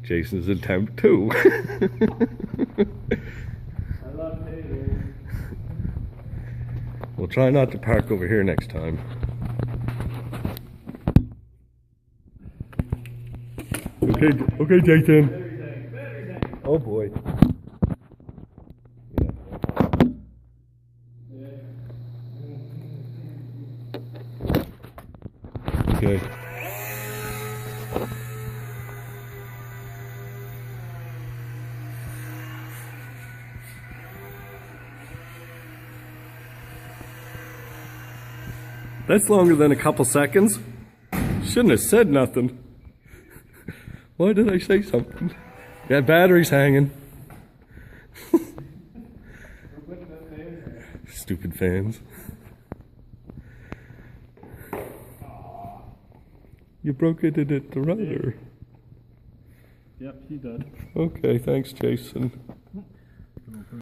Jason's in town too. I love tables. We'll try not to park over here next time. Okay, Jason. Oh boy. Okay. That's longer than a couple seconds. Shouldn't have said nothing. Why did I say something? Yeah, battery's hanging. Stupid fans. You broke it at the rudder. Yep, he did. Okay, thanks, Jason.